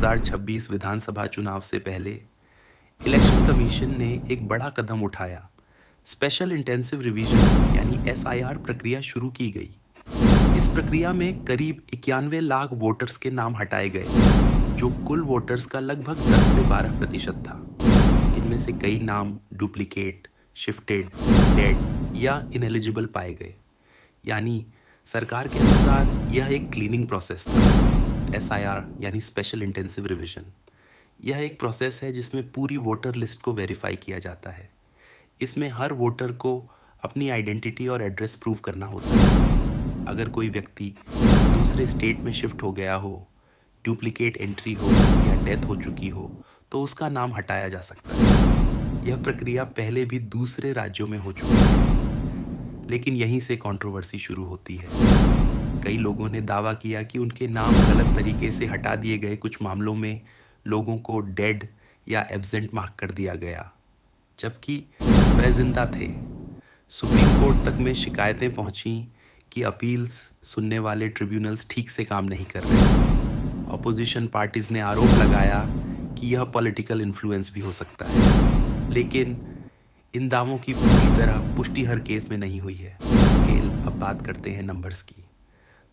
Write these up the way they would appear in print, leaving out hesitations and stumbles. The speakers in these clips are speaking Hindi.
2026 विधानसभा चुनाव से पहले इलेक्शन कमीशन ने एक बड़ा कदम उठाया। स्पेशल इंटेंसिव रिवीजन यानी एसआईआर प्रक्रिया शुरू की गई। इस प्रक्रिया में करीब 91 लाख वोटर्स के नाम हटाए गए, जो कुल वोटर्स का लगभग 10 से 12% था। इनमें से कई नाम डुप्लीकेट, शिफ्टेड, डेड या इनएलिजिबल पाए गए। यानी सरकार के अनुसार यह एक क्लीनिंग प्रोसेस था। एसआईआर यानी स्पेशल इंटेंसिव रिवीजन, यह एक प्रोसेस है जिसमें पूरी वोटर लिस्ट को वेरीफाई किया जाता है। इसमें हर वोटर को अपनी आइडेंटिटी और एड्रेस प्रूव करना होता है। अगर कोई व्यक्ति दूसरे स्टेट में शिफ्ट हो गया हो, डुप्लीकेट एंट्री हो या डेथ हो चुकी हो, तो उसका नाम हटाया जा सकता है। यह प्रक्रिया पहले भी दूसरे राज्यों में हो चुकी है, लेकिन यहीं से कंट्रोवर्सी शुरू होती है। कई लोगों ने दावा किया कि उनके नाम गलत तरीके से हटा दिए गए। कुछ मामलों में लोगों को डेड या एब्सेंट मार्क कर दिया गया, जबकि वह जिंदा थे। सुप्रीम कोर्ट तक में शिकायतें पहुंची कि अपील्स सुनने वाले ट्रिब्यूनल्स ठीक से काम नहीं कर रहे। ऑपोजिशन पार्टीज ने आरोप लगाया कि यह पॉलिटिकल इन्फ्लुएंस भी हो सकता है, लेकिन इन दावों की पूरी तरह पुष्टि हर केस में नहीं हुई है। अब बात करते हैं नंबर्स की।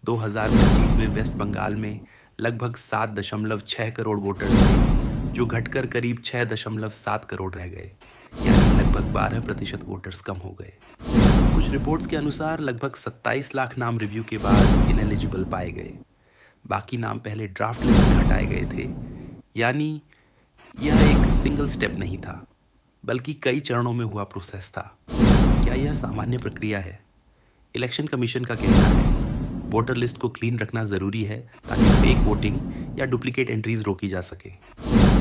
2025 में वेस्ट बंगाल में लगभग 7.6 करोड़ वोटर्स थे, जो घटकर करीब 6.7 करोड़ रह गए, यानी लगभग 12% वोटर्स कम हो गए। कुछ रिपोर्ट्स के अनुसार लगभग 27 लाख नाम रिव्यू के बाद इनएलिजिबल पाए गए। बाकी नाम पहले ड्राफ्ट लिस्ट में हटाए गए थे। यानी यह एक सिंगल स्टेप नहीं था, बल्कि कई चरणों में हुआ प्रोसेस था। क्या यह सामान्य प्रक्रिया है? इलेक्शन कमीशन का कहना है वोटर लिस्ट को क्लीन रखना ज़रूरी है ताकि फेक वोटिंग या डुप्लीकेट एंट्रीज रोकी जा सके।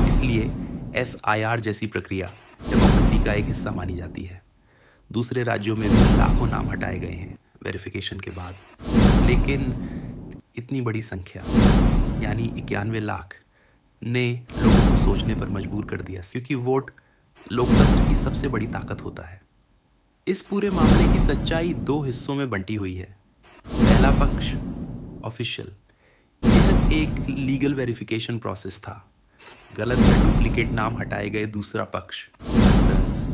इसलिए एसआईआर जैसी प्रक्रिया डेमोक्रेसी का एक हिस्सा मानी जाती है। दूसरे राज्यों में भी लाखों नाम हटाए गए हैं वेरिफिकेशन के बाद, लेकिन इतनी बड़ी संख्या यानी 91 लाख ने लोगों को सोचने पर मजबूर कर दिया, क्योंकि वोट लोकतंत्र की सबसे बड़ी ताकत होता है। इस पूरे मामले की सच्चाई 2 हिस्सों में बंटी हुई है। पहला पक्ष ऑफिशियल, यह एक लीगल वेरिफिकेशन प्रोसेस था। गलत या डुप्लीकेट नाम हटाए गए। दूसरा पक्ष कंसर्न्स,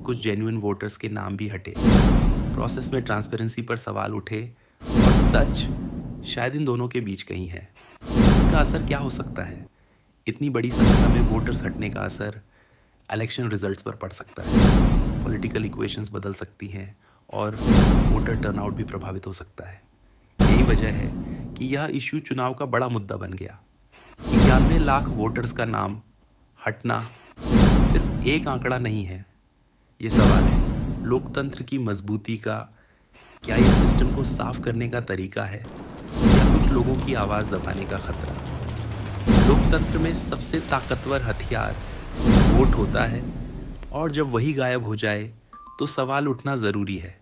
कुछ जेन्युइन वोटर्स के नाम भी हटे। प्रोसेस में ट्रांसपेरेंसी पर सवाल उठे और सच शायद इन दोनों के बीच कहीं है। इसका असर क्या हो सकता है? इतनी बड़ी संख्या में वोटर्स हटने का असर इलेक्शन रिजल्ट्स पर पड़ सकता है। पॉलिटिकल इक्वेशंस बदल सकती हैं और वोटर टर्नआउट भी प्रभावित हो सकता है। यही वजह है कि यह इश्यू चुनाव का बड़ा मुद्दा बन गया। 91 लाख वोटर्स का नाम हटना सिर्फ एक आंकड़ा नहीं है। ये सवाल है लोकतंत्र की मजबूती का। क्या यह सिस्टम को साफ करने का तरीका है या कुछ लोगों की आवाज़ दबाने का खतरा? लोकतंत्र में सबसे ताकतवर हथियार वोट होता है, और जब वही गायब हो जाए तो सवाल उठना ज़रूरी है।